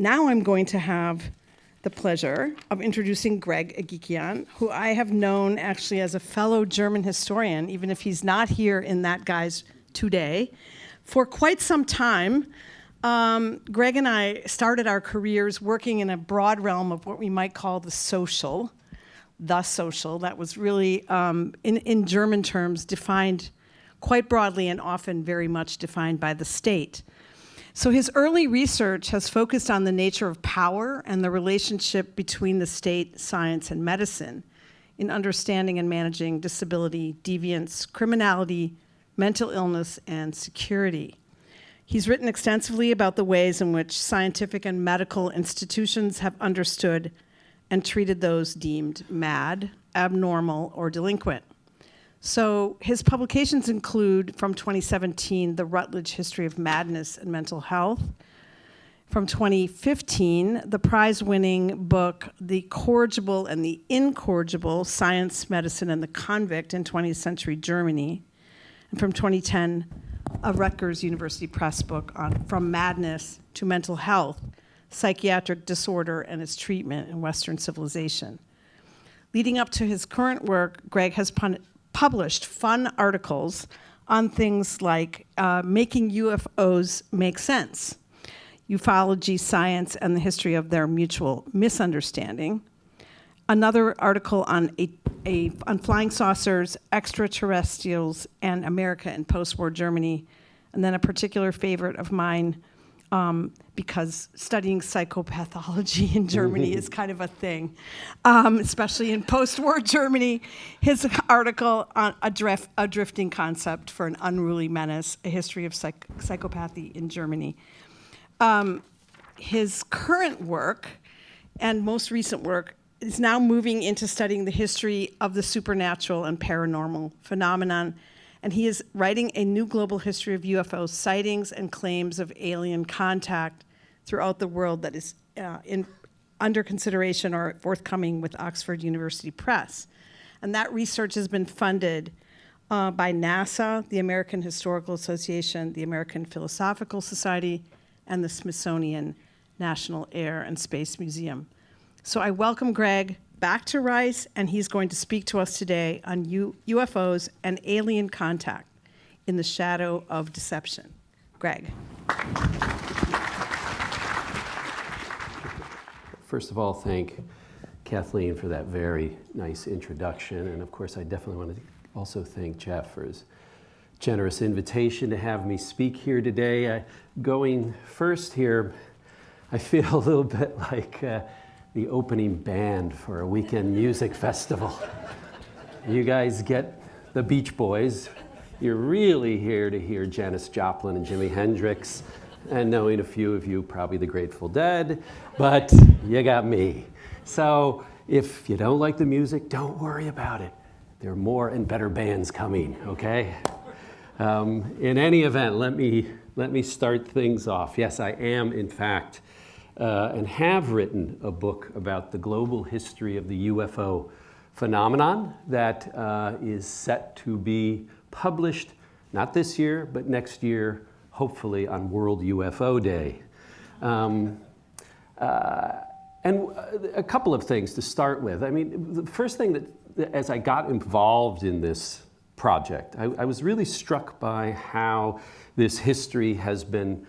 Now I'm going to have the pleasure of introducing Greg Eghigian, who I have known actually as a fellow German historian, even if he's not here in that guise today, for quite some time. Greg and I started our careers working in a broad realm of what we might call the social. That was really, in German terms, defined quite broadly and often very much defined by the state. So his early research has focused on the nature of power and the relationship between the state, science, and medicine in understanding and managing disability, deviance, criminality, mental illness, and security. He's written extensively about the ways in which scientific and medical institutions have understood and treated those deemed mad, abnormal, or delinquent. So his publications include, from 2017, the Routledge History of Madness and Mental Health. From 2015, the prize-winning book, The Corrigible and the Incorrigible, Science, Medicine, and the Convict in 20th Century Germany. And from 2010, a Rutgers University Press book on From Madness to Mental Health, Psychiatric Disorder and its Treatment in Western Civilization. Leading up to his current work, Greg has published fun articles on things like making UFOs make sense, ufology, science, and the history of their mutual misunderstanding. Another article on on flying saucers, extraterrestrials, and America in post-war Germany. And then a particular favorite of mine, because studying psychopathology in Germany is kind of a thing, especially in post-war Germany. His article on a drifting concept for an unruly menace, a history of psychopathy in Germany. His current work and most recent work is now moving into studying the history of the supernatural and paranormal phenomenon. And he is writing a new global history of UFO sightings and claims of alien contact throughout the world that is under consideration or forthcoming with Oxford University Press. And that research has been funded by NASA, the American Historical Association, the American Philosophical Society, and the Smithsonian National Air and Space Museum. So I welcome Greg back to Rice, and he's going to speak to us today on UFOs and alien contact in the shadow of deception. Greg. First of all, thank Kathleen for that very nice introduction. And of course, I definitely want to also thank Jeff for his generous invitation to have me speak here today. Going first here, I feel a little bit like the opening band for a weekend music festival. You guys get the Beach Boys. You're really here to hear Janis Joplin and Jimi Hendrix, and knowing a few of you, probably the Grateful Dead, but you got me. So if you don't like the music, don't worry about it. There are more and better bands coming, okay? In any event, let me start things off. Yes, I am, in fact, and have written a book about the global history of the UFO phenomenon that is set to be published, not this year, but next year, hopefully on World UFO Day. And a couple of things to start with. I mean, the first thing that as I got involved in this project, I was really struck by how this history has been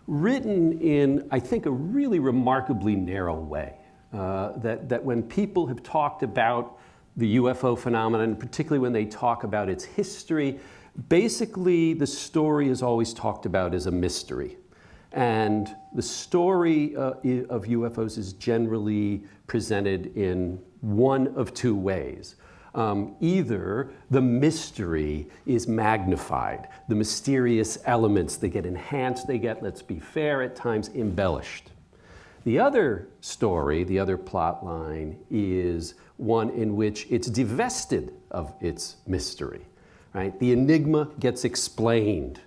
written in, I think, a really remarkably narrow way. That when people have talked about the UFO phenomenon, and particularly when they talk about its history, basically the story is always talked about as a mystery. And the story of UFOs is generally presented in one of two ways. Either the mystery is magnified, the mysterious elements, they get enhanced, they get, let's be fair, at times embellished. The other story, the other plot line, is one in which it's divested of its mystery, right? The enigma gets explained.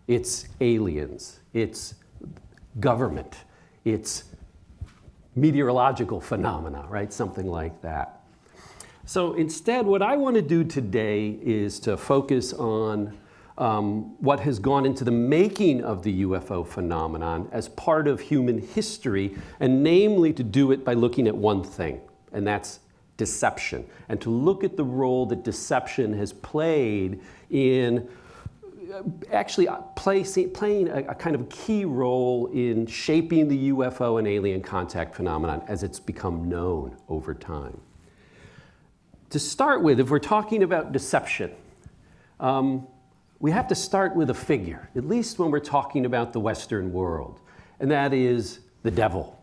It's aliens, it's government, it's meteorological phenomena, right? Something like that. So instead, what I want to do today is to focus on what has gone into the making of the UFO phenomenon as part of human history, and namely to do it by looking at one thing, and that's deception, and to look at the role that deception has played in actually playing a kind of key role in shaping the UFO and alien contact phenomenon as it's become known over time. To start with, if we're talking about deception, we have to start with a figure, at least when we're talking about the Western world, and that is the devil,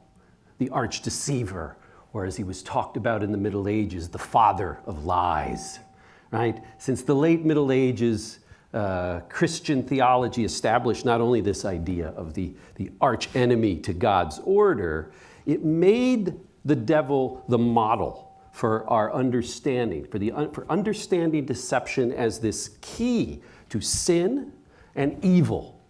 the arch deceiver, or as he was talked about in the Middle Ages, the father of lies, right? Since the late Middle Ages, Christian theology established not only this idea of the arch enemy to God's order, it made the devil the model for our understanding, for understanding deception as this key to sin and evil,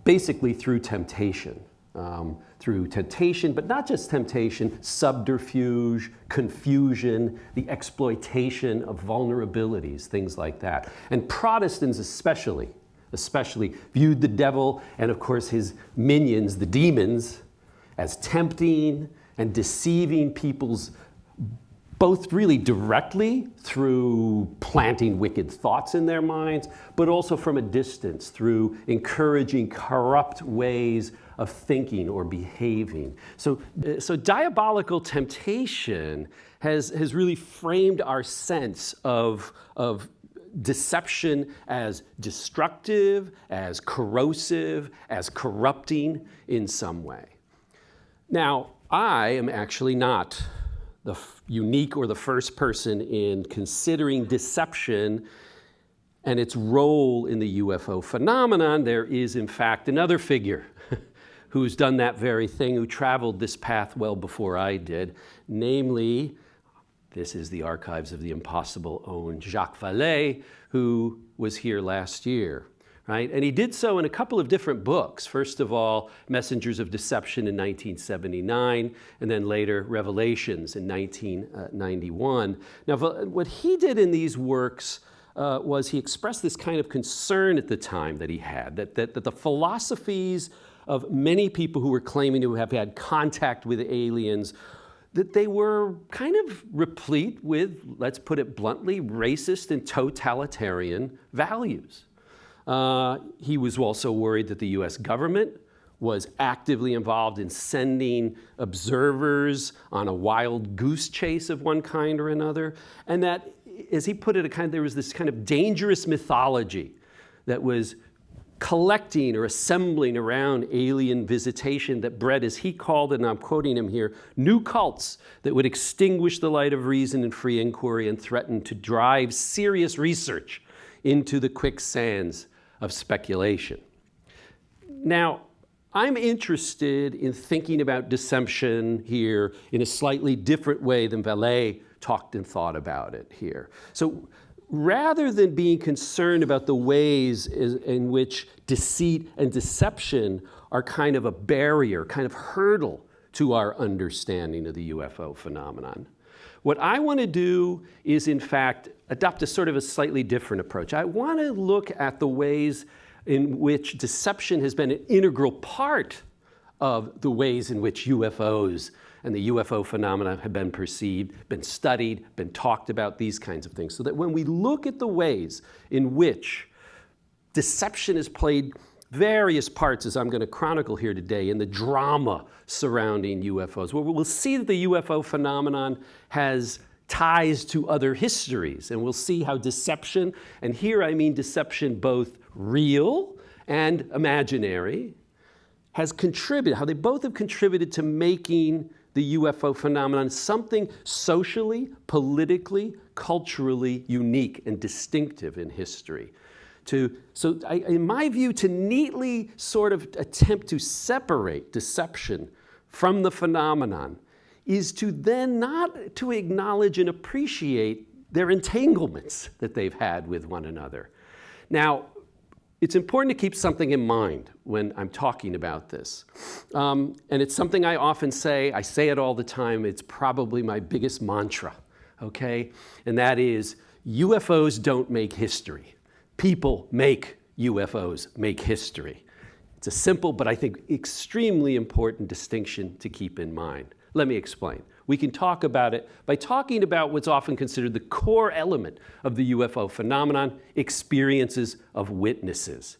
basically through temptation. But not just temptation, subterfuge, confusion, the exploitation of vulnerabilities, things like that. And Protestants especially viewed the devil and of course his minions, the demons, as tempting and deceiving people's both really directly through planting wicked thoughts in their minds, but also from a distance through encouraging corrupt ways of thinking or behaving. So diabolical temptation has really framed our sense of deception as destructive, as corrosive, as corrupting in some way. Now, I am actually not the unique or the first person in considering deception and its role in the UFO phenomenon. There is, in fact, another figure who's done that very thing, who traveled this path well before I did. Namely, this is the Archives of the Impossible own Jacques Vallée, who was here last year. Right? And he did so in a couple of different books. First of all, Messengers of Deception in 1979, and then later Revelations in 1991. Now, what he did in these works was he expressed this kind of concern at the time that he had, that the philosophies of many people who were claiming to have had contact with aliens, that they were kind of replete with, let's put it bluntly, racist and totalitarian values. He was also worried that the US government was actively involved in sending observers on a wild goose chase of one kind or another, and that, as he put it, there was this kind of dangerous mythology that was collecting or assembling around alien visitation that bred, as he called it, and I'm quoting him here, new cults that would extinguish the light of reason and free inquiry and threaten to drive serious research into the quicksands of speculation. Now, I'm interested in thinking about deception here in a slightly different way than Vallée talked and thought about it here. So rather than being concerned about the ways in which deceit and deception are kind of a barrier, kind of hurdle to our understanding of the UFO phenomenon, what I want to do is, in fact, adopt a sort of a slightly different approach. I want to look at the ways in which deception has been an integral part of the ways in which UFOs and the UFO phenomena have been perceived, been studied, been talked about, these kinds of things. So that when we look at the ways in which deception has played various parts, as I'm going to chronicle here today, in the drama surrounding UFOs, where we'll see that the UFO phenomenon has ties to other histories, and we'll see how deception, and here I mean deception both real and imaginary, has contributed, how they both have contributed to making the UFO phenomenon something socially, politically, culturally unique and distinctive in history. In my view, to neatly sort of attempt to separate deception from the phenomenon is to then not to acknowledge and appreciate their entanglements that they've had with one another. Now, it's important to keep something in mind when I'm talking about this. And it's something I often say, I say it all the time, it's probably my biggest mantra, okay? And that is, UFOs don't make history. people make UFOs, make history. It's a simple, but I think extremely important distinction to keep in mind. Let me explain. We can talk about it by talking about what's often considered the core element of the UFO phenomenon, experiences of witnesses,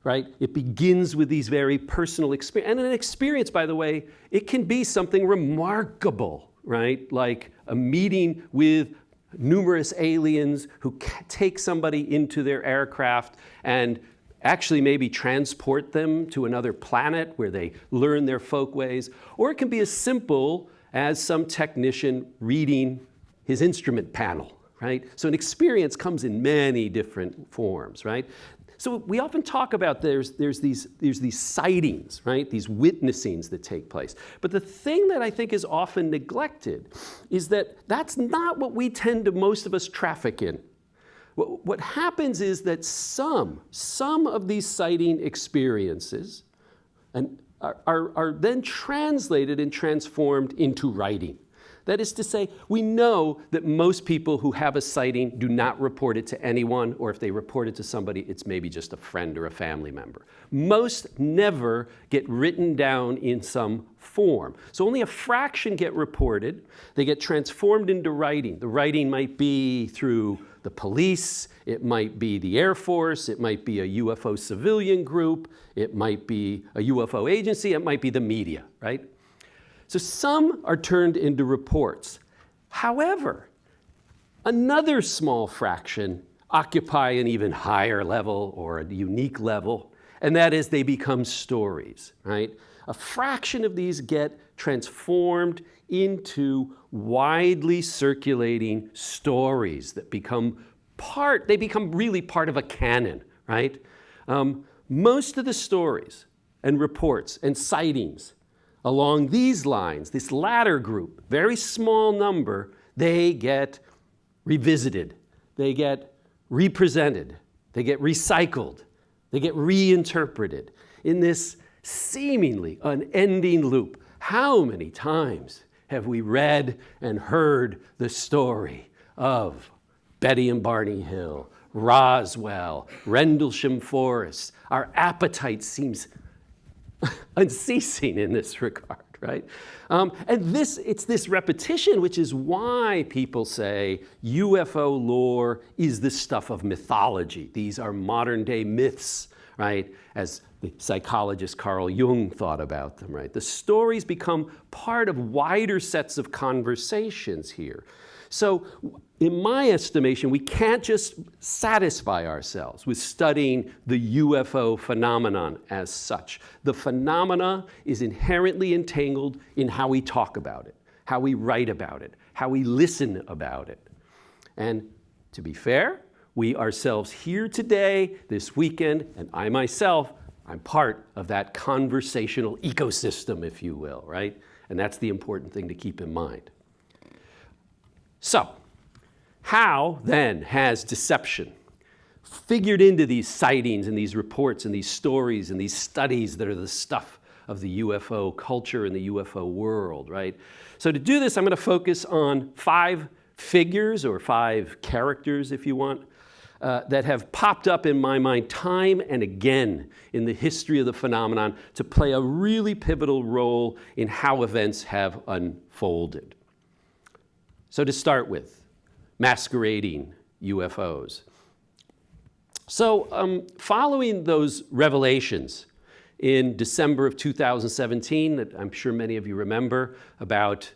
right? It begins with these very personal experiences. And an experience, by the way, it can be something remarkable, right? Like a meeting with numerous aliens who take somebody into their aircraft and actually maybe transport them to another planet where they learn their folkways. Or it can be as simple as some technician reading his instrument panel, right? So an experience comes in many different forms, right? So we often talk about there's these sightings, right? These witnessings that take place. But the thing that I think is often neglected is that that's not what we tend to, most of us, traffic in. What happens is that some of these sighting experiences are then translated and transformed into writing. That is to say, we know that most people who have a sighting do not report it to anyone, or if they report it to somebody, it's maybe just a friend or a family member. Most never get written down in some form. So only a fraction get reported. They get transformed into writing. The writing might be through the police, it might be the Air Force, it might be a UFO civilian group, it might be a UFO agency, it might be the media, right? So some are turned into reports. However, another small fraction occupy an even higher level or a unique level, and that is they become stories, right? A fraction of these get transformed into widely circulating stories that become really part of a canon, right? Most of the stories and reports and sightings along these lines, this latter group, very small number, they get revisited, they get represented, they get recycled, they get reinterpreted in this seemingly unending loop. How many times have we read and heard the story of Betty and Barney Hill, Roswell, Rendlesham Forest? Our appetite seems unceasing in this regard, right? And it's this repetition which is why people say UFO lore is the stuff of mythology. These are modern day myths, right? As the psychologist Carl Jung thought about them, right? The stories become part of wider sets of conversations here. So in my estimation, we can't just satisfy ourselves with studying the UFO phenomenon as such. The phenomena is inherently entangled in how we talk about it, how we write about it, how we listen about it. And to be fair, we ourselves here today, this weekend, and I myself, I'm part of that conversational ecosystem, if you will, right? And that's the important thing to keep in mind. So, how then has deception figured into these sightings and these reports and these stories and these studies that are the stuff of the UFO culture and the UFO world, right? So to do this, I'm going to focus on 5 figures or 5 characters, if you want, that have popped up in my mind time and again in the history of the phenomenon to play a really pivotal role in how events have unfolded. So to start with, masquerading UFOs. So following those revelations in December of 2017 that I'm sure many of you remember about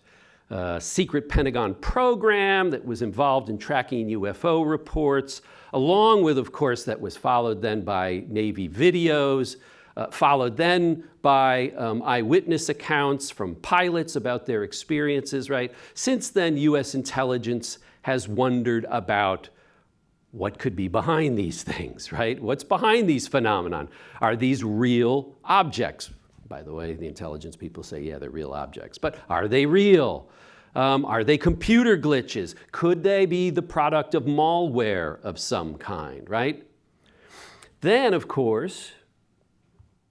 a secret Pentagon program that was involved in tracking UFO reports, along with, of course, that was followed then by Navy videos, followed then by eyewitness accounts from pilots about their experiences, right? Since then, US intelligence has wondered about what could be behind these things, right? What's behind these phenomenon? Are these real objects? By the way, the intelligence people say, yeah, they're real objects, but are they real? Are they computer glitches? Could they be the product of malware of some kind, right? Then, of course,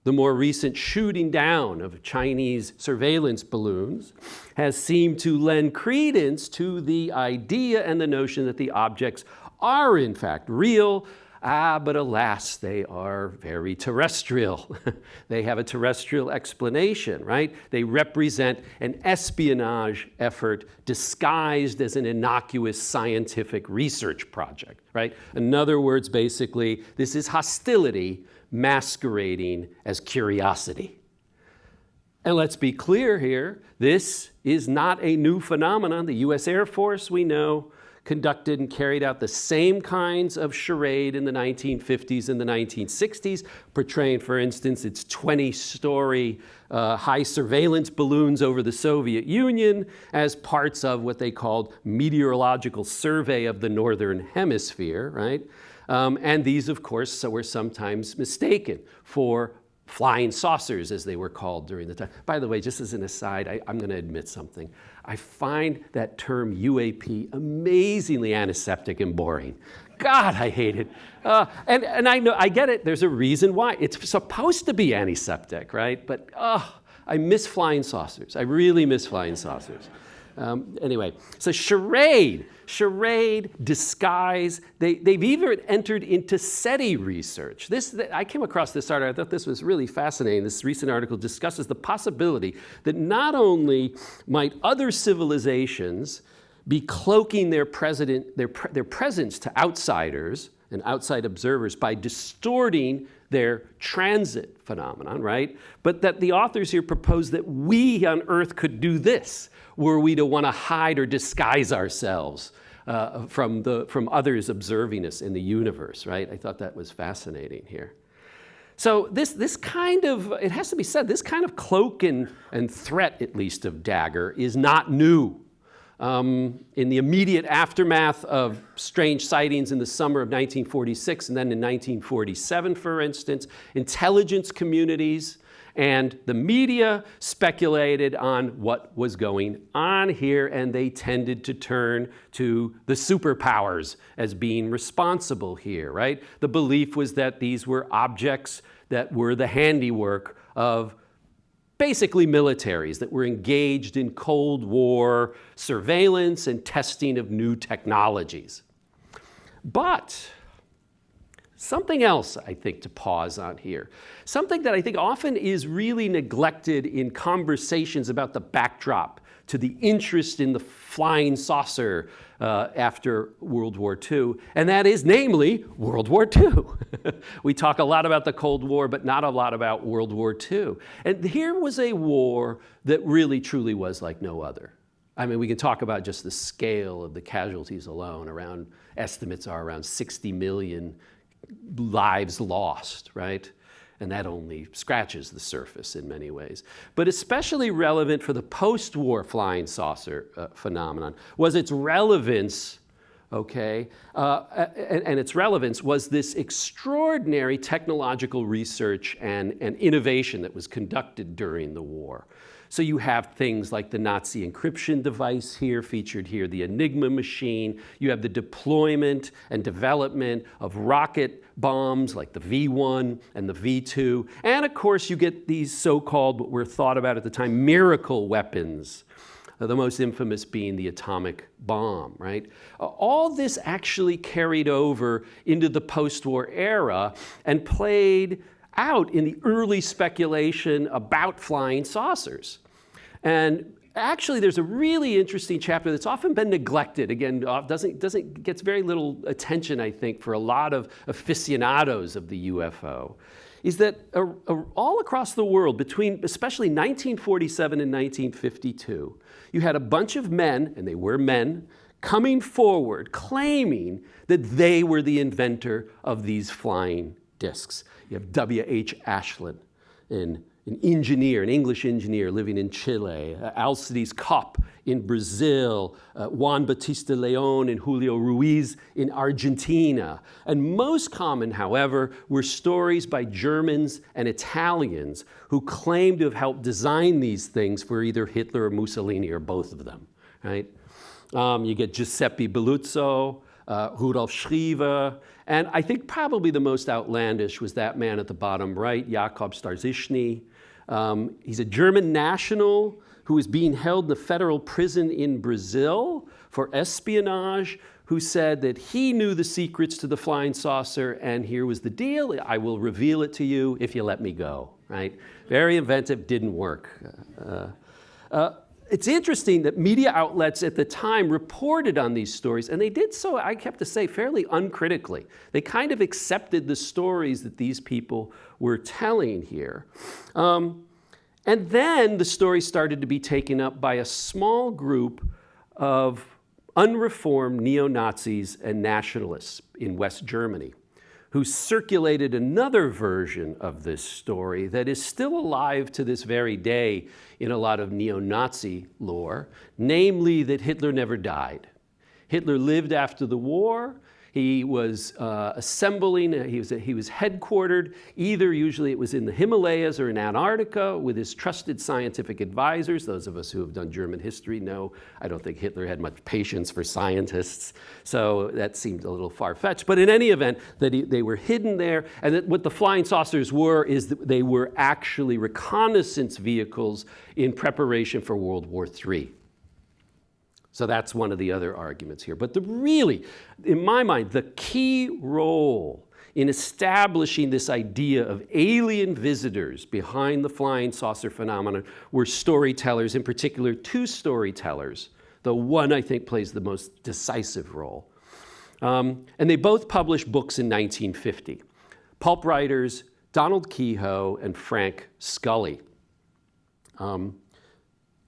the more recent shooting down of Chinese surveillance balloons has seemed to lend credence to the idea and the notion that the objects are in fact real. But alas, they are very terrestrial. They have a terrestrial explanation, right? They represent an espionage effort disguised as an innocuous scientific research project, right? In other words, basically, this is hostility masquerading as curiosity. And let's be clear here, this is not a new phenomenon. The US Air Force, we know, conducted and carried out the same kinds of charade in the 1950s and the 1960s, portraying, for instance, its 20-story high surveillance balloons over the Soviet Union as parts of what they called meteorological survey of the Northern Hemisphere, right? And these, of course, were sometimes mistaken for flying saucers, as they were called during the time. By the way, just as an aside, I'm going to admit something. I find that term UAP amazingly antiseptic and boring. God, I hate it. And I know, I get it. There's a reason why. It's supposed to be antiseptic, right? But I miss flying saucers. I really miss flying saucers. Anyway, so charade, disguise, they've even entered into SETI research. I came across this article, I thought this was really fascinating. This recent article discusses the possibility that not only might other civilizations be cloaking their presence to outsiders and outside observers by distorting their transit phenomenon, right? But that the authors here propose that we on Earth could do this, were we to want to hide or disguise ourselves from others observing us in the universe, right? I thought that was fascinating here. So this kind of, it has to be said, this kind of cloak and threat, at least, of dagger is not new. In the immediate aftermath of strange sightings in the summer of 1946 and then in 1947, for instance, intelligence communities and the media speculated on what was going on here, and they tended to turn to the superpowers as being responsible here, right? The belief was that these were objects that were the handiwork of basically militaries that were engaged in Cold War surveillance and testing of new technologies. But something else, I think, to pause on here. Something that I think often is really neglected in conversations about the backdrop to the interest in the flying saucer after World War II, and that is namely World War II. We talk a lot about the Cold War, but not a lot about World War II. And here was a war that really, truly was like no other. I mean, we can talk about just the scale of the casualties alone. Estimates are around 60 million lives lost, right? And that only scratches the surface in many ways. But especially relevant for the post-war flying saucer phenomenon was its relevance, okay? And its relevance was this extraordinary technological research and innovation that was conducted during the war. So you have things like the Nazi encryption device here, featured here, the Enigma machine. You have the deployment and development of rocket bombs like the V1 and the V2. And of course, you get these so-called, what were thought about at the time, miracle weapons. The most infamous being the atomic bomb, right? All this actually carried over into the post-war era and played out in the early speculation about flying saucers. And actually, there's a really interesting chapter that's often been neglected. Again, gets very little attention, I think, for a lot of aficionados of the UFO. Is that all across the world, between especially 1947 and 1952, you had a bunch of men, and they were men, coming forward claiming that they were the inventor of these flying discs. You have W.H. Ashland, an engineer, an English engineer living in Chile, Alcides Kopp in Brazil, Juan Bautista León and Julio Ruiz in Argentina. And most common, however, were stories by Germans and Italians who claimed to have helped design these things for either Hitler or Mussolini or both of them, right? You get Giuseppe Belluzzo, Rudolf Schriever, and I think probably the most outlandish was that man at the bottom right, Jakob Starzyszny. He's a German national who is being held in the federal prison in Brazil for espionage, who said that he knew the secrets to the flying saucer, and here was the deal: I will reveal it to you if you let me go, right? Very inventive, didn't work. It's interesting that media outlets at the time reported on these stories, and they did so, I have to say, fairly uncritically. They kind of accepted the stories that these people were telling here. And then the story started to be taken up by a small group of unreformed neo-Nazis and nationalists in West Germany, who circulated another version of this story that is still alive to this very day in a lot of neo-Nazi lore, namely that Hitler never died. Hitler lived after the war. He was assembling, he was headquartered, either usually it was in the Himalayas or in Antarctica with his trusted scientific advisors. Those of us who have done German history know I don't think Hitler had much patience for scientists, so that seemed a little far-fetched. But in any event, they were hidden there, and that what the flying saucers were is that they were actually reconnaissance vehicles in preparation for World War III. So that's one of the other arguments here. But really, in my mind, the key role in establishing this idea of alien visitors behind the flying saucer phenomenon were storytellers, in particular two storytellers, though one I think plays the most decisive role. And they both published books in 1950. Pulp writers Donald Keyhoe and Frank Scully.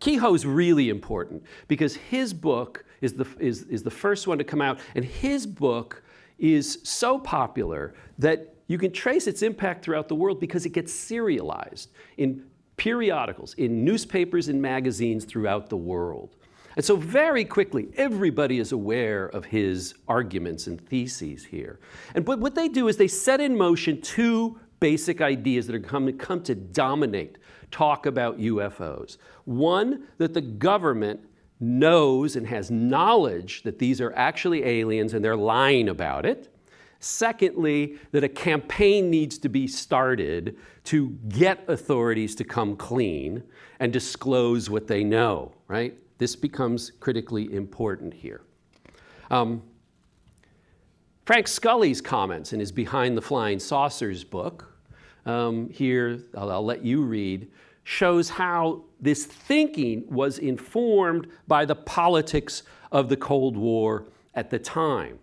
Keyhoe's really important because his book is the first one to come out, and his book is so popular that you can trace its impact throughout the world because it gets serialized in periodicals, in newspapers and magazines throughout the world. And so very quickly, everybody is aware of his arguments and theses here. And what they do is they set in motion two basic ideas that are come to dominate talk about UFOs. One, that the government knows and has knowledge that these are actually aliens and they're lying about it. Secondly, that a campaign needs to be started to get authorities to come clean and disclose what they know, right? This becomes critically important here. Frank Scully's comments in his Behind the Flying Saucers book, here I'll let you read, shows how this thinking was informed by the politics of the Cold War at the time.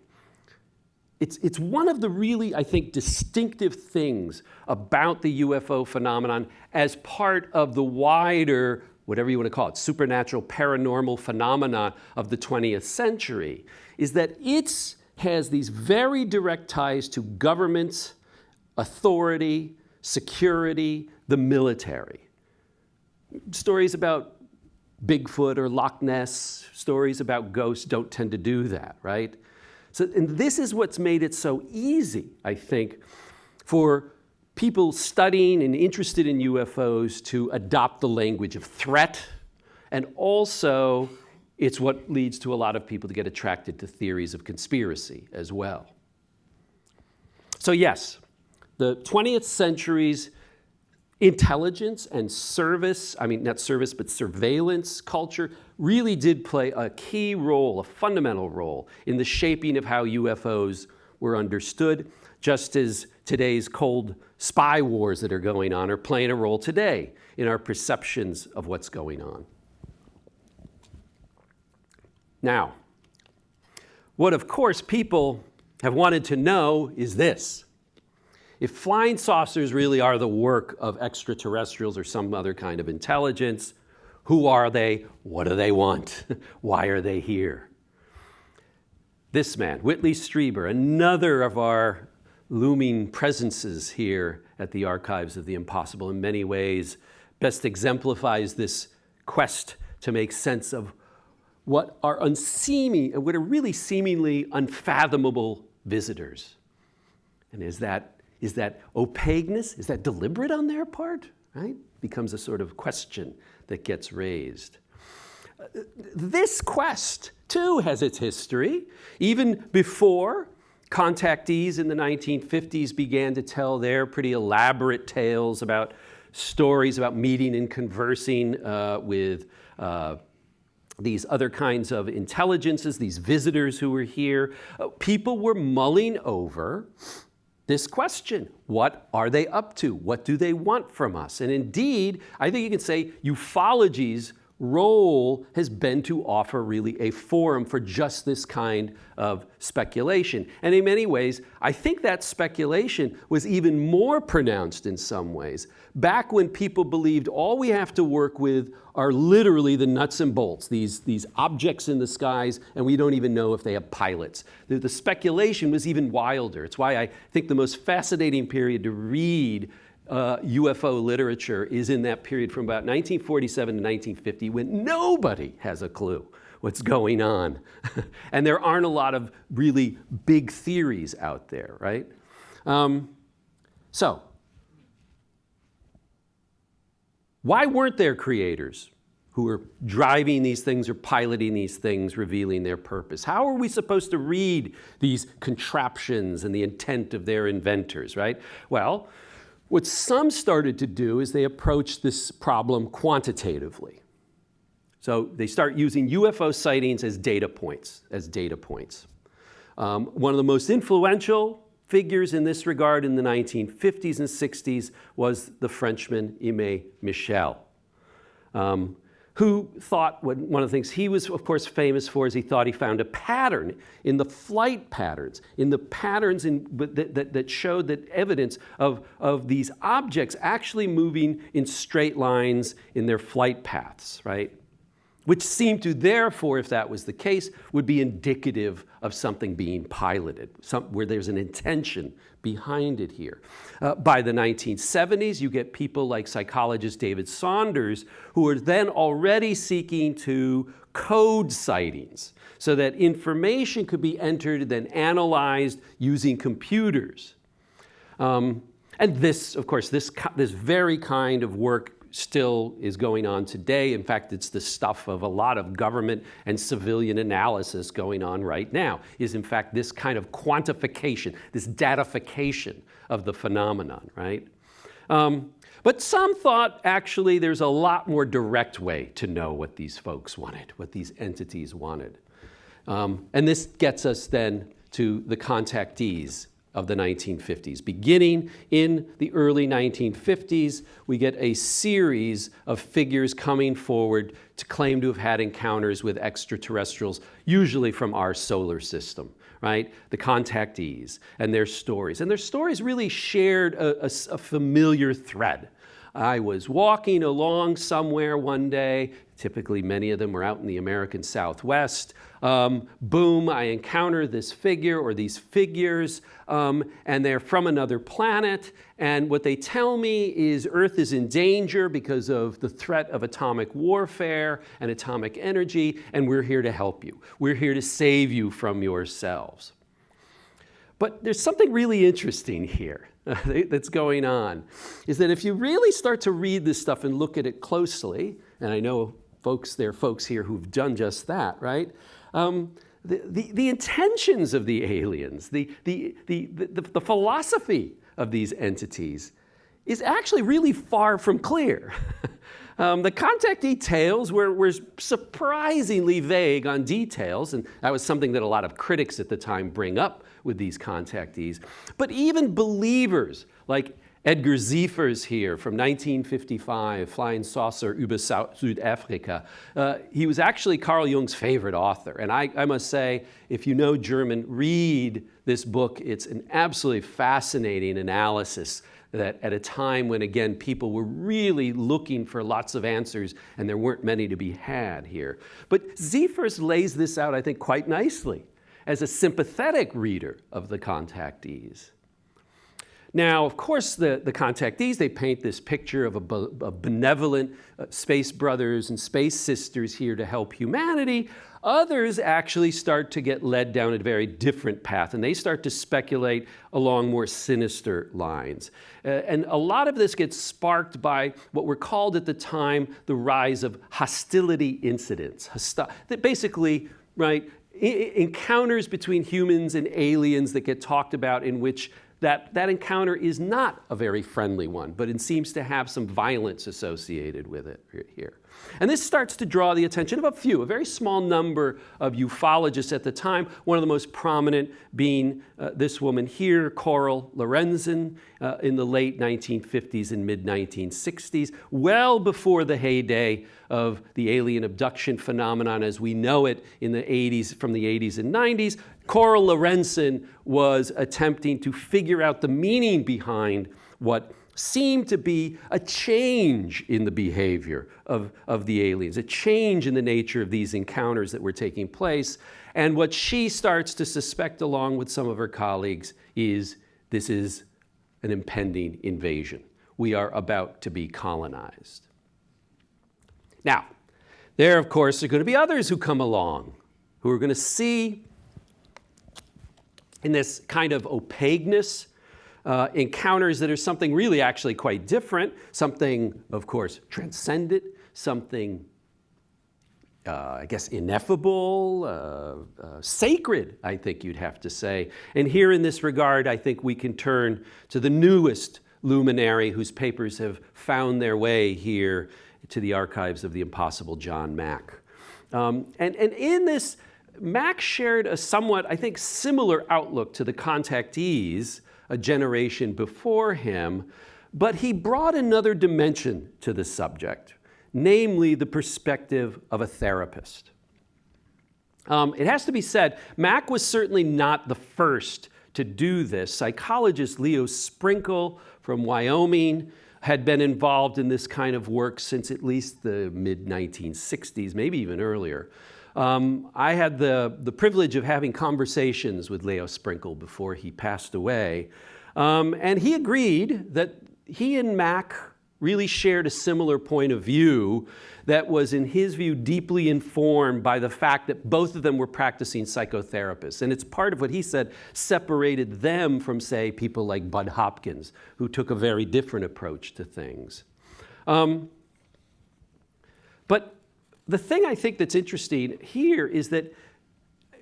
It's one of the really, I think, distinctive things about the UFO phenomenon as part of the wider, whatever you want to call it, supernatural, paranormal phenomenon of the 20th century, is that it has these very direct ties to governments, authority, security, the military. Stories about Bigfoot or Loch Ness, stories about ghosts don't tend to do that, right? So, and this is what's made it so easy, I think, for people studying and interested in UFOs to adopt the language of threat, and also it's what leads to a lot of people to get attracted to theories of conspiracy as well. So yes, the 20th century's intelligence and service, I mean, not service, but surveillance culture really did play a key role, a fundamental role in the shaping of how UFOs were understood, just as today's cold spy wars that are going on are playing a role today in our perceptions of what's going on. Now, what of course people have wanted to know is this. If flying saucers really are the work of extraterrestrials or some other kind of intelligence, who are they? What do they want? Why are they here? This man, Whitley Strieber, another of our looming presences here at the Archives of the Impossible, in many ways best exemplifies this quest to make sense of what are really seemingly unfathomable visitors. And is that opaqueness? Is that deliberate on their part? Right? Becomes a sort of question that gets raised. This quest, too, has its history. Even before contactees in the 1950s began to tell their pretty elaborate tales about stories about meeting and conversing with these other kinds of intelligences, these visitors who were here, people were mulling over this question. What are they up to? What do they want from us? And indeed, I think you can say ufology's role has been to offer really a forum for just this kind of speculation. And in many ways, I think that speculation was even more pronounced in some ways back when people believed all we have to work with are literally the nuts and bolts, these objects in the skies, and we don't even know if they have pilots. The speculation was even wilder. It's why I think the most fascinating period to read UFO literature is in that period from about 1947 to 1950 when nobody has a clue what's going on. And there aren't a lot of really big theories out there, right? So, why weren't there creators who were driving these things or piloting these things, revealing their purpose? How are we supposed to read these contraptions and the intent of their inventors, right? Well, what some started to do is they approached this problem quantitatively. So they start using UFO sightings as data points, One of the most influential figures in this regard in the 1950s and 60s was the Frenchman Aimé Michel, who thought, one of the things he was, of course, famous for is he thought he found a pattern in the flight patterns, in the patterns that showed that evidence of these objects actually moving in straight lines in their flight paths, right? Which seemed to, therefore, if that was the case, would be indicative of something being piloted, where there's an intention behind it here. By the 1970s, you get people like psychologist David Saunders, who are then already seeking to code sightings so that information could be entered, then analyzed using computers. And this, of course, this very kind of work still is going on today. In fact, it's the stuff of a lot of government and civilian analysis going on right now, is in fact this kind of quantification, this datification of the phenomenon, right? But some thought actually there's a lot more direct way to know what these folks wanted, what these entities wanted. And this gets us then to the contactees of the 1950s. Beginning in the early 1950s, we get a series of figures coming forward to claim to have had encounters with extraterrestrials, usually from our solar system, right? The contactees and their stories. And their stories really shared a familiar thread. I was walking along somewhere one day, typically many of them were out in the American Southwest. Boom, I encounter this figure or these figures, and they're from another planet. And what they tell me is Earth is in danger because of the threat of atomic warfare and atomic energy, and we're here to help you. We're here to save you from yourselves. But there's something really interesting here that's going on, is that if you really start to read this stuff and look at it closely, and I know there are folks here who've done just that, right? The intentions of the aliens, the philosophy of these entities is actually really far from clear. The contactee tales were surprisingly vague on details, and that was something that a lot of critics at the time bring up with these contactees. But even believers like Edgar Ziefers here from 1955, Flying Saucer über Südafrika. He was actually Carl Jung's favorite author. And I must say, if you know German, read this book. It's an absolutely fascinating analysis that at a time when, again, people were really looking for lots of answers and there weren't many to be had here. But Ziefers lays this out, I think, quite nicely as a sympathetic reader of the contactees. Now, of course, the contactees, they paint this picture of a benevolent space brothers and space sisters here to help humanity. Others actually start to get led down a very different path, and they start to speculate along more sinister lines. And a lot of this gets sparked by what were called at the time the rise of hostility incidents. That basically, right, encounters between humans and aliens that get talked about in which that encounter is not a very friendly one, but it seems to have some violence associated with it here. And this starts to draw the attention of a very small number of ufologists at the time, one of the most prominent being this woman here, Coral Lorenzen, in the late 1950s and mid-1960s, well before the heyday of the alien abduction phenomenon as we know it in the 80s, from the 80s and 90s. Coral Lorenzen was attempting to figure out the meaning behind what seemed to be a change in the behavior of the aliens, a change in the nature of these encounters that were taking place. And what she starts to suspect, along with some of her colleagues, is this is an impending invasion. We are about to be colonized. Now, there, of course, are going to be others who come along who are going to see in this kind of opaqueness encounters that are something really actually quite different, something, of course, transcendent, something, I guess, ineffable, sacred, I think you'd have to say. And here in this regard, I think we can turn to the newest luminary whose papers have found their way here to the archives of the impossible John Mack. And in this, Mack shared a somewhat, I think, similar outlook to the contactees a generation before him, but he brought another dimension to the subject, namely the perspective of a therapist. It has to be said, Mack was certainly not the first to do this. Psychologist Leo Sprinkle from Wyoming had been involved in this kind of work since at least the mid-1960s, maybe even earlier. I had the privilege of having conversations with Leo Sprinkle before he passed away, and he agreed that he and Mack really shared a similar point of view that was, in his view, deeply informed by the fact that both of them were practicing psychotherapists. And it's part of what he said separated them from, say, people like Bud Hopkins, who took a very different approach to things. But the thing I think that's interesting here is that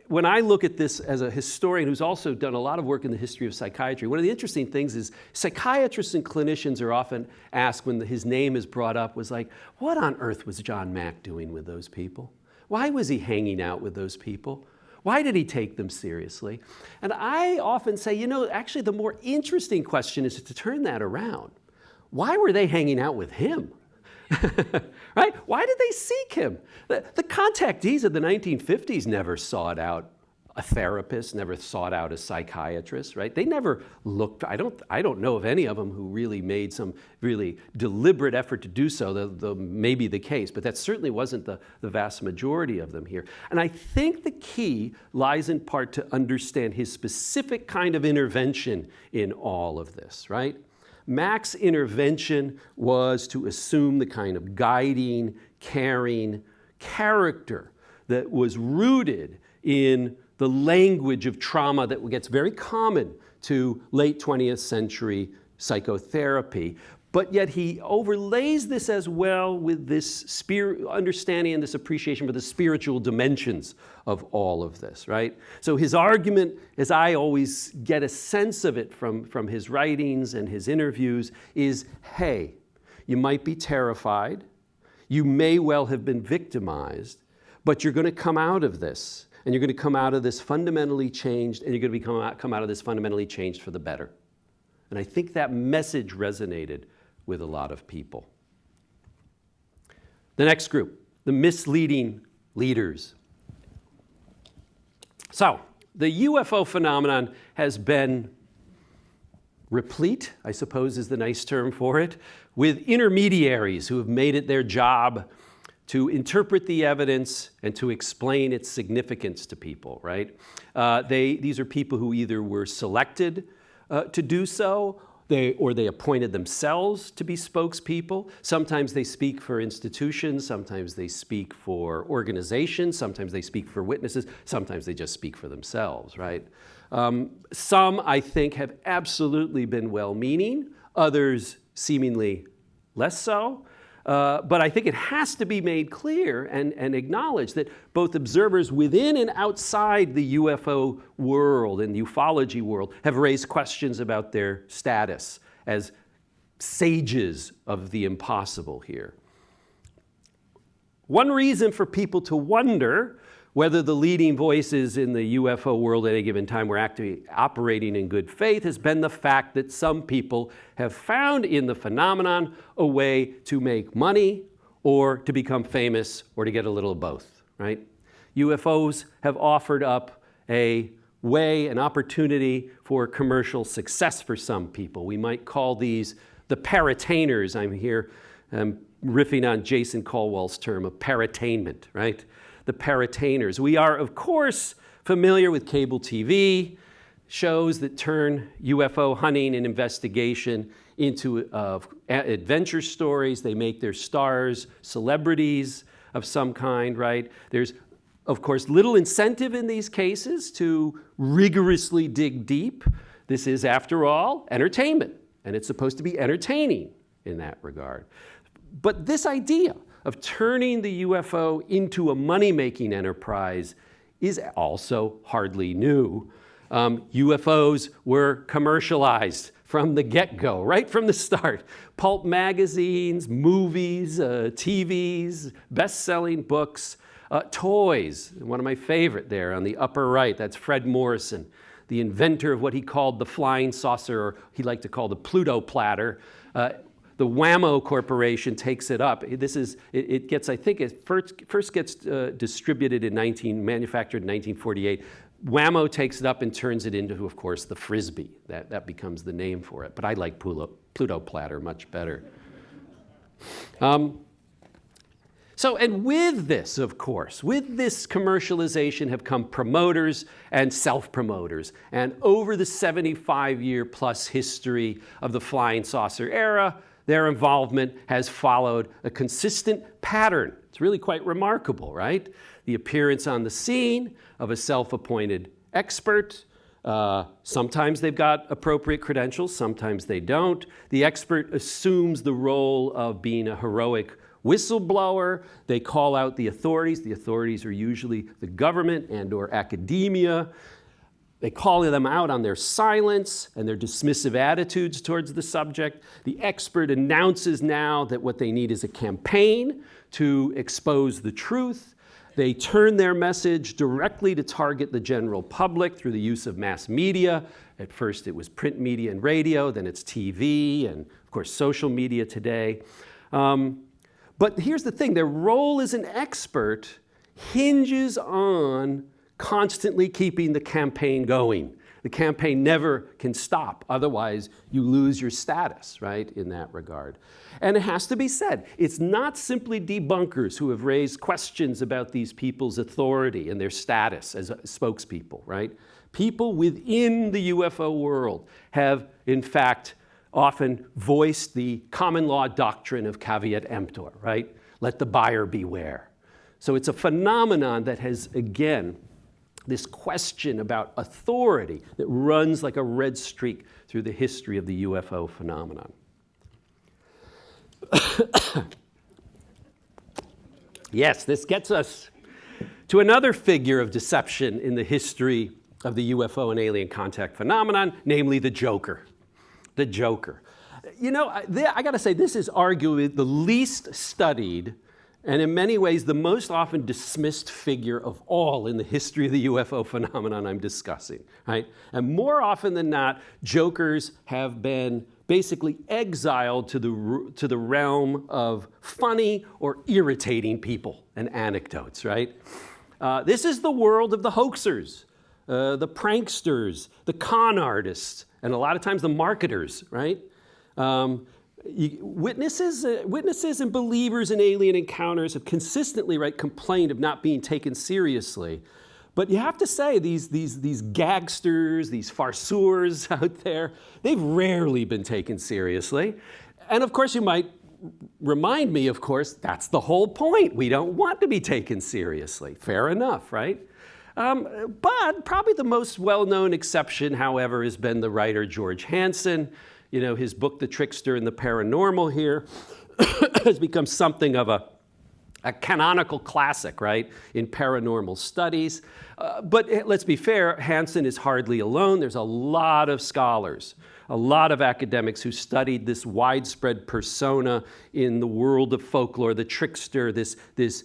when I look at this as a historian who's also done a lot of work in the history of psychiatry, one of the interesting things is psychiatrists and clinicians are often asked when his name is brought up, was like, what on earth was John Mack doing with those people? Why was he hanging out with those people? Why did he take them seriously? And I often say, you know, actually the more interesting question is to turn that around. Why were they hanging out with him? Right? Why did they seek him? The contactees of the 1950s never sought out a therapist, never sought out a psychiatrist, right? They never looked, I don't know of any of them who really made some really deliberate effort to do so. That may be the case, but that certainly wasn't the vast majority of them here. And I think the key lies in part to understand his specific kind of intervention in all of this, right? Mack's intervention was to assume the kind of guiding, caring character that was rooted in the language of trauma that gets very common to late 20th century psychotherapy. But yet he overlays this as well with this understanding and this appreciation for the spiritual dimensions of all of this, right? So his argument, as I always get a sense of it from his writings and his interviews, is, hey, you might be terrified, you may well have been victimized, but you're going to come out of this, and you're going to come out of this fundamentally changed, and you're going to come out of this fundamentally changed for the better. And I think that message resonated with a lot of people. The next group, the misleading leaders. So, the UFO phenomenon has been replete, I suppose is the nice term for it, with intermediaries who have made it their job to interpret the evidence and to explain its significance to people, right? These are people who either were selected to do so, or they appointed themselves to be spokespeople. Sometimes they speak for institutions, sometimes they speak for organizations, sometimes they speak for witnesses, sometimes they just speak for themselves, right? Some, I think, have absolutely been well-meaning, others seemingly less so. But I think it has to be made clear and acknowledged that both observers within and outside the UFO world and the ufology world have raised questions about their status as sages of the impossible here. One reason for people to wonder whether the leading voices in the UFO world at any given time were actually operating in good faith has been the fact that some people have found in the phenomenon a way to make money or to become famous or to get a little of both, right? UFOs have offered up a way, an opportunity for commercial success for some people. We might call these the parattainers. I'm here riffing on Jason Caldwell's term of parattainment, right? The parattainers. We are, of course, familiar with cable TV shows that turn UFO hunting and investigation into adventure stories. They make their stars celebrities of some kind, right? There's, of course, little incentive in these cases to rigorously dig deep. This is, after all, entertainment, and it's supposed to be entertaining in that regard. But this idea of turning the UFO into a money-making enterprise is also hardly new. UFOs were commercialized from the get-go, right from the start. Pulp magazines, movies, TVs, best-selling books, toys. One of my favorite there on the upper right, that's Fred Morrison, the inventor of what he called the flying saucer, or he liked to call the Pluto platter. The Whammo Corporation takes it up. It gets, I think, it first gets distributed manufactured in 1948. Whammo takes it up and turns it into, of course, the Frisbee. That becomes the name for it. But I like Pluto platter much better. And with this, of course, with this commercialization have come promoters and self-promoters. And over the 75-year-plus history of the flying saucer era, their involvement has followed a consistent pattern. It's really quite remarkable, right? The appearance on the scene of a self-appointed expert. Sometimes they've got appropriate credentials, sometimes they don't. The expert assumes the role of being a heroic whistleblower. They call out the authorities. The authorities are usually the government and/or academia. They call them out on their silence and their dismissive attitudes towards the subject. The expert announces now that what they need is a campaign to expose the truth. They turn their message directly to target the general public through the use of mass media. At first it was print media and radio, then it's TV and, of course, social media today. But here's the thing, their role as an expert hinges on constantly keeping the campaign going. The campaign never can stop, otherwise you lose your status, right, in that regard. And it has to be said, it's not simply debunkers who have raised questions about these people's authority and their status as spokespeople, right? People within the UFO world have, in fact, often voiced the common law doctrine of caveat emptor, right? Let the buyer beware. So it's a phenomenon that has, again, this question about authority that runs like a red streak through the history of the UFO phenomenon. Yes, this gets us to another figure of deception in the history of the UFO and alien contact phenomenon, namely the Joker. The Joker. You know, I gotta say, this is arguably the least studied and in many ways the most often dismissed figure of all in the history of the UFO phenomenon I'm discussing, right? And more often than not, jokers have been basically exiled to the realm of funny or irritating people and anecdotes, right? This is the world of the hoaxers, the pranksters, the con artists, and a lot of times the marketers, right? Witnesses and believers in alien encounters have consistently, right, complained of not being taken seriously. But you have to say, these gagsters, these farceurs out there, they've rarely been taken seriously. And of course, you might remind me, of course, that's the whole point. We don't want to be taken seriously. Fair enough, right? But probably the most well-known exception, however, has been the writer George Hansen. You know, his book, The Trickster and the Paranormal here, has become something of a canonical classic, right, in paranormal studies. But let's be fair, Hansen is hardly alone. There's a lot of scholars, a lot of academics who studied this widespread persona in the world of folklore, the trickster, this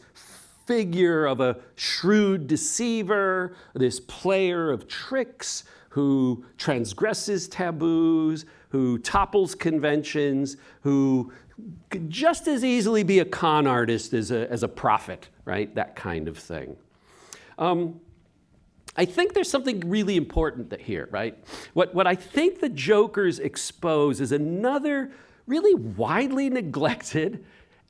figure of a shrewd deceiver, this player of tricks who transgresses taboos, who topples conventions, who could just as easily be a con artist as a prophet, right? That kind of thing. I think there's something really important here, right? What I think the Jokers expose is another really widely neglected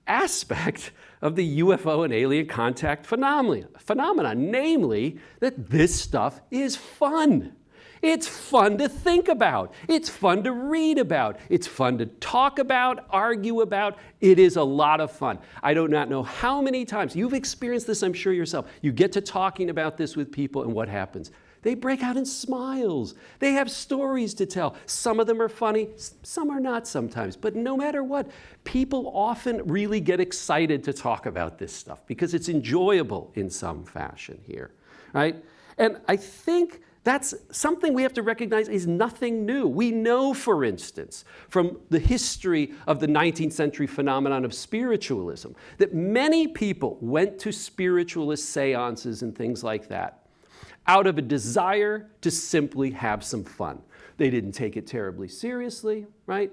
aspect of the UFO and alien contact phenomena, namely that this stuff is fun. It's fun to think about. It's fun to read about. It's fun to talk about, argue about. It is a lot of fun. I do not know how many times, you've experienced this, I'm sure yourself. You get to talking about this with people and what happens? They break out in smiles. They have stories to tell. Some of them are funny, some are not sometimes. But no matter what, people often really get excited to talk about this stuff because it's enjoyable in some fashion here, right? And I think that's something we have to recognize is nothing new. We know, for instance, from the history of the 19th century phenomenon of spiritualism, that many people went to spiritualist seances and things like that out of a desire to simply have some fun. They didn't take it terribly seriously, right?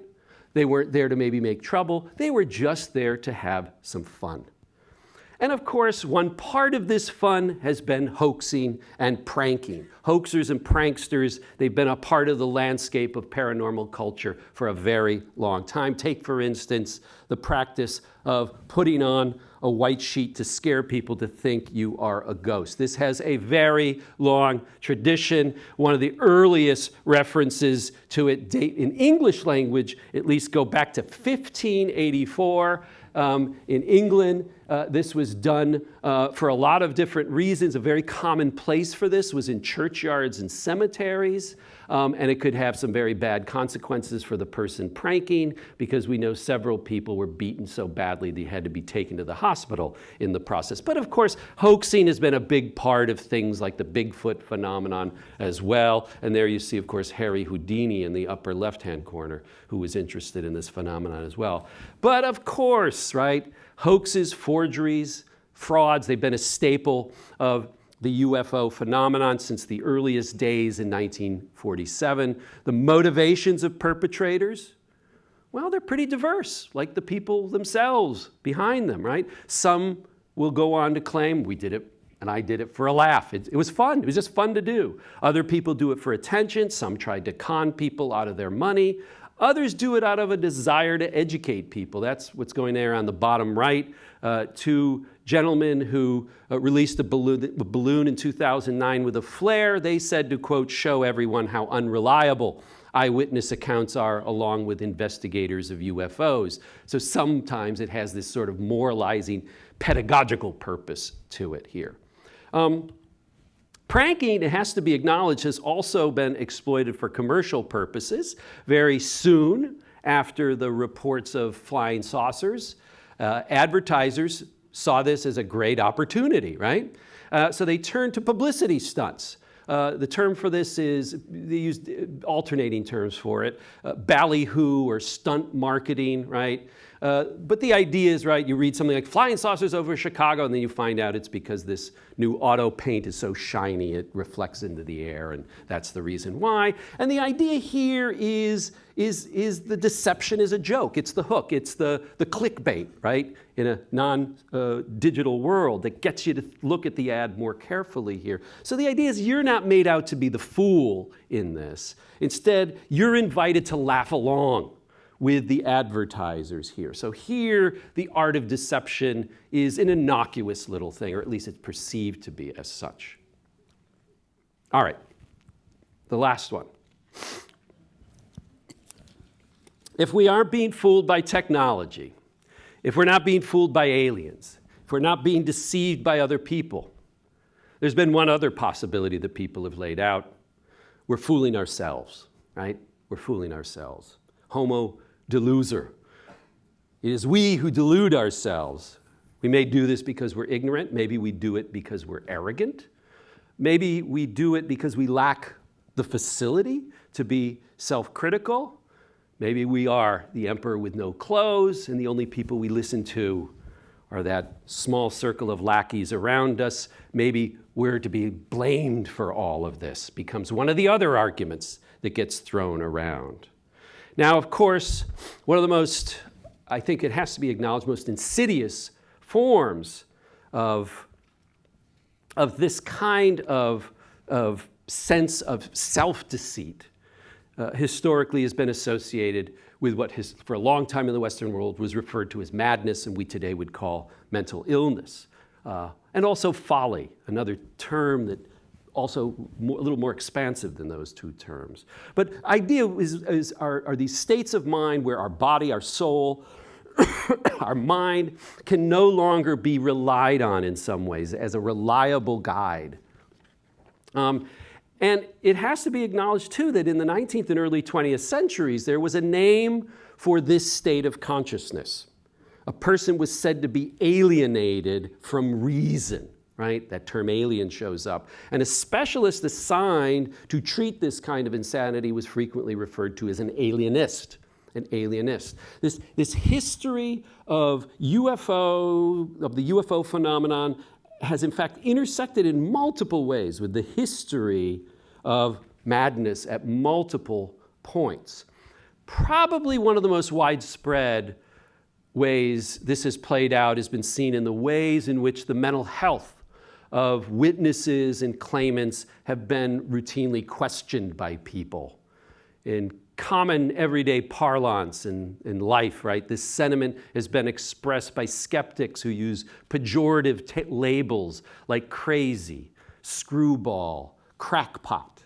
They weren't there to maybe make trouble. They were just there to have some fun. And of course, one part of this fun has been hoaxing and pranking. Hoaxers and pranksters, they've been a part of the landscape of paranormal culture for a very long time. Take, for instance, the practice of putting on a white sheet to scare people to think you are a ghost. This has a very long tradition. One of the earliest references to it date in English language, at least go back to 1584. In England, this was done for a lot of different reasons. A very common place for this was in churchyards and cemeteries, and it could have some very bad consequences for the person pranking because we know several people were beaten so badly they had to be taken to the hospital in the process. But of course, hoaxing has been a big part of things like the Bigfoot phenomenon as well. And there you see, of course, Harry Houdini in the upper left-hand corner, who was interested in this phenomenon as well. But of course, right, hoaxes, forgeries, frauds, they've been a staple of the UFO phenomenon since the earliest days in 1947. The motivations of perpetrators, well, they're pretty diverse, like the people themselves behind them, right? Some will go on to claim, we did it, and I did it for a laugh. It was fun. It was just fun to do. Other people do it for attention. Some tried to con people out of their money. Others do it out of a desire to educate people. That's what's going there on the bottom right. Two gentlemen who released a balloon in 2009 with a flare. They said to, quote, show everyone how unreliable eyewitness accounts are along with investigators of UFOs. So sometimes it has this sort of moralizing pedagogical purpose to it here. Pranking, it has to be acknowledged, has also been exploited for commercial purposes. Very soon after the reports of flying saucers, advertisers saw this as a great opportunity, right? So they turned to publicity stunts. The term for this is, they used alternating terms for it, ballyhoo or stunt marketing, right? But the idea is, right, you read something like flying saucers over Chicago, and then you find out it's because this new auto paint is so shiny it reflects into the air, and that's the reason why. And the idea here is the deception is a joke. It's the hook. It's the clickbait, right, in a non-digital world that gets you to look at the ad more carefully here. So the idea is you're not made out to be the fool in this. Instead, you're invited to laugh along with the advertisers here. So here, the art of deception is an innocuous little thing, or at least it's perceived to be as such. All right, the last one. If we aren't being fooled by technology, if we're not being fooled by aliens, if we're not being deceived by other people, there's been one other possibility that people have laid out. We're fooling ourselves, right? We're fooling ourselves. Homo deluser. It is we who delude ourselves. We may do this because we're ignorant. Maybe we do it because we're arrogant. Maybe we do it because we lack the facility to be self-critical. Maybe we are the emperor with no clothes, and the only people we listen to are that small circle of lackeys around us. Maybe we're to be blamed for all of this, becomes one of the other arguments that gets thrown around. Now, of course, one of the most, I think it has to be acknowledged, most insidious forms of this kind of sense of self-deceit historically has been associated with what for a long time in the Western world was referred to as madness, and we today would call mental illness. And also folly, another term that also a little more expansive than those two terms. But idea are these states of mind where our body, our soul, our mind can no longer be relied on in some ways as a reliable guide. And it has to be acknowledged, too, that in the 19th and early 20th centuries, there was a name for this state of consciousness. A person was said to be alienated from reason, right? That term alien shows up. And a specialist assigned to treat this kind of insanity was frequently referred to as an alienist. An alienist. This history of the UFO phenomenon has in fact intersected in multiple ways with the history of madness at multiple points. Probably one of the most widespread ways this has played out has been seen in the ways in which the mental health of witnesses and claimants have been routinely questioned by people. In common everyday parlance in life, right? This sentiment has been expressed by skeptics who use pejorative labels like crazy, screwball, crackpot.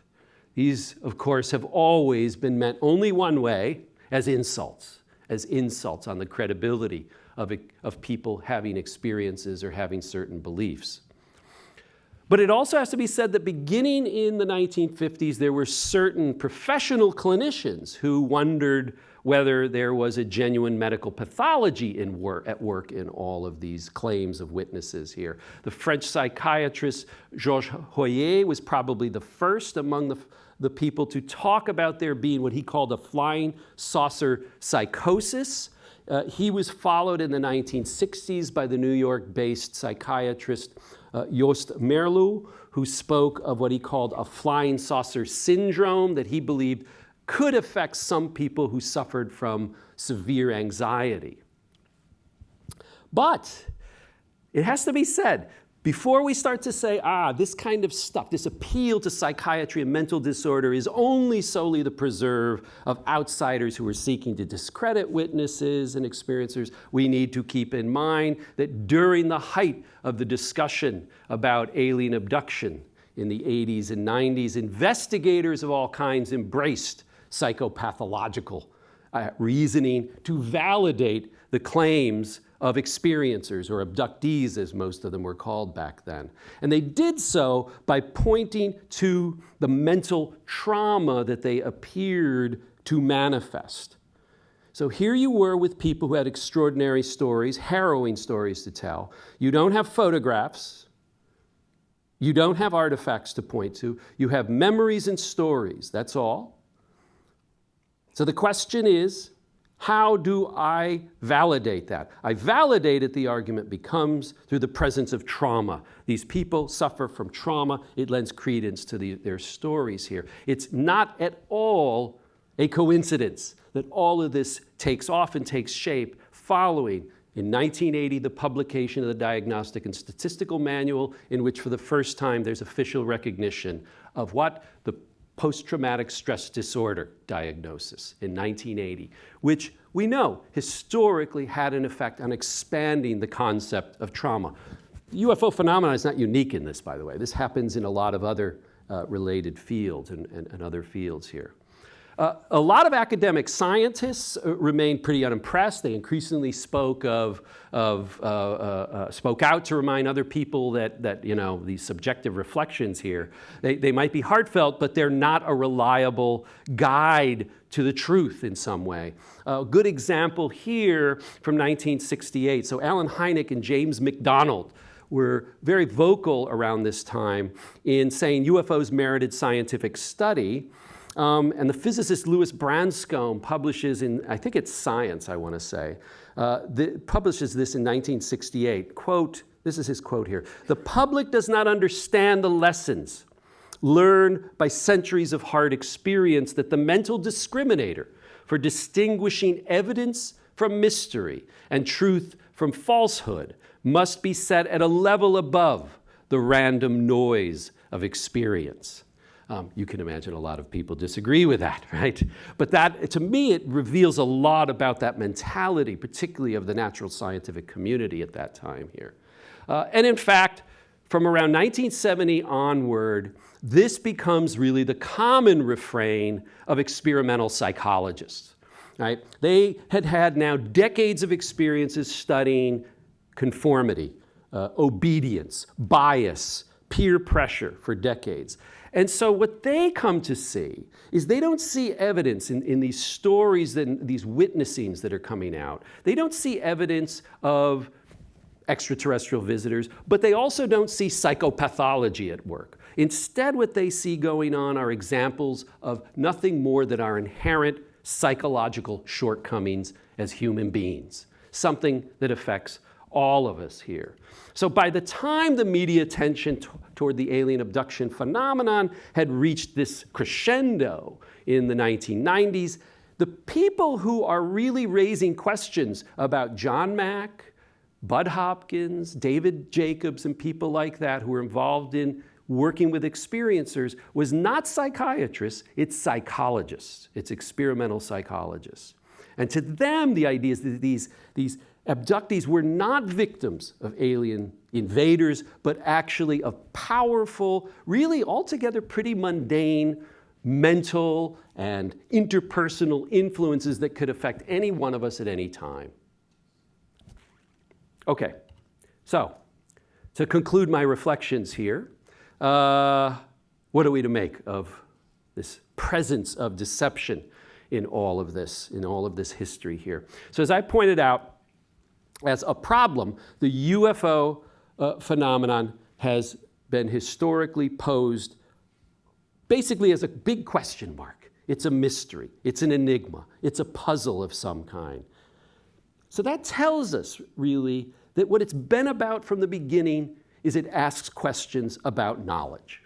These, of course, have always been meant only one way, as insults on the credibility of people having experiences or having certain beliefs. But it also has to be said that beginning in the 1950s, there were certain professional clinicians who wondered whether there was a genuine medical pathology at work in all of these claims of witnesses here. The French psychiatrist Georges Hoyer was probably the first among the people to talk about there being what he called a flying saucer psychosis. He was followed in the 1960s by the New York-based psychiatrist Joost Meerloo, who spoke of what he called a flying saucer syndrome that he believed could affect some people who suffered from severe anxiety. But it has to be said, before we start to say, this kind of stuff, this appeal to psychiatry and mental disorder is only solely the preserve of outsiders who are seeking to discredit witnesses and experiencers, we need to keep in mind that during the height of the discussion about alien abduction in the 80s and 90s, investigators of all kinds embraced psychopathological reasoning to validate the claims of experiencers, or abductees as most of them were called back then. And they did so by pointing to the mental trauma that they appeared to manifest. So here you were with people who had extraordinary stories, harrowing stories to tell. You don't have photographs. You don't have artifacts to point to. You have memories and stories, that's all. So the question is, how do I validate that? I validate it, the argument becomes, through the presence of trauma. These people suffer from trauma. It lends credence to their stories here. It's not at all a coincidence that all of this takes off and takes shape following, in 1980, the publication of the Diagnostic and Statistical Manual, in which for the first time there's official recognition of what? The post-traumatic stress disorder diagnosis in 1980, which we know historically had an effect on expanding the concept of trauma. The UFO phenomenon is not unique in this, by the way. This happens in a lot of other related fields and other fields here. A lot of academic scientists remained pretty unimpressed. They increasingly spoke out to remind other people that these subjective reflections here, they might be heartfelt, but they're not a reliable guide to the truth in some way. A good example here from 1968. So Alan Hynek and James McDonald were very vocal around this time in saying UFOs merited scientific study. And the physicist Louis Branscombe publishes in, I think it's Science, I want to say, publishes this in 1968. Quote, this is his quote here: "The public does not understand the lessons learned by centuries of hard experience that the mental discriminator for distinguishing evidence from mystery and truth from falsehood must be set at a level above the random noise of experience." You can imagine a lot of people disagree with that, right? But that, to me, it reveals a lot about that mentality, particularly of the natural scientific community at that time here. And in fact, from around 1970 onward, this becomes really the common refrain of experimental psychologists, right? They had had now decades of experiences studying conformity, obedience, bias, peer pressure for decades. And so what they come to see is they don't see evidence in these stories and these witnessings that are coming out. They don't see evidence of extraterrestrial visitors, but they also don't see psychopathology at work. Instead, what they see going on are examples of nothing more than our inherent psychological shortcomings as human beings, something that affects all of us here. So by the time the media attention toward the alien abduction phenomenon had reached this crescendo in the 1990s, the people who are really raising questions about John Mack, Bud Hopkins, David Jacobs, and people like that who are involved in working with experiencers was not psychiatrists, it's psychologists, it's experimental psychologists. And to them, the idea is that these abductees were not victims of alien invaders, but actually of powerful, really altogether pretty mundane mental and interpersonal influences that could affect any one of us at any time. Okay, so to conclude my reflections here, what are we to make of this presence of deception in all of this history here? So as I pointed out, as a problem, the UFO phenomenon has been historically posed basically as a big question mark. It's a mystery, it's an enigma, it's a puzzle of some kind. So that tells us really that what it's been about from the beginning is it asks questions about knowledge,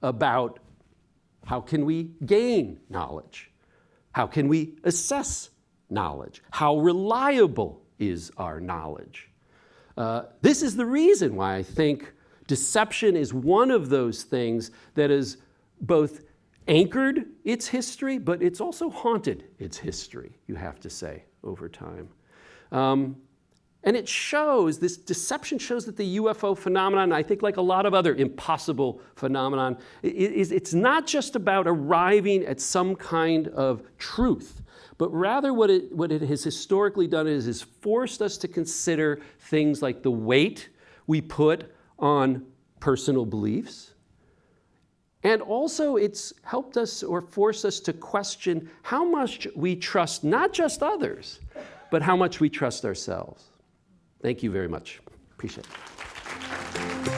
about how can we gain knowledge, how can we assess knowledge, how reliable is our knowledge. This is the reason why I think deception is one of those things that has both anchored its history, but it's also haunted its history, you have to say, over time. And it shows, this deception shows that the UFO phenomenon, I think like a lot of other impossible phenomenon, it's not just about arriving at some kind of truth, but rather what it has historically done is forced us to consider things like the weight we put on personal beliefs. And also it's helped us or forced us to question how much we trust not just others, but how much we trust ourselves. Thank you very much. Appreciate it.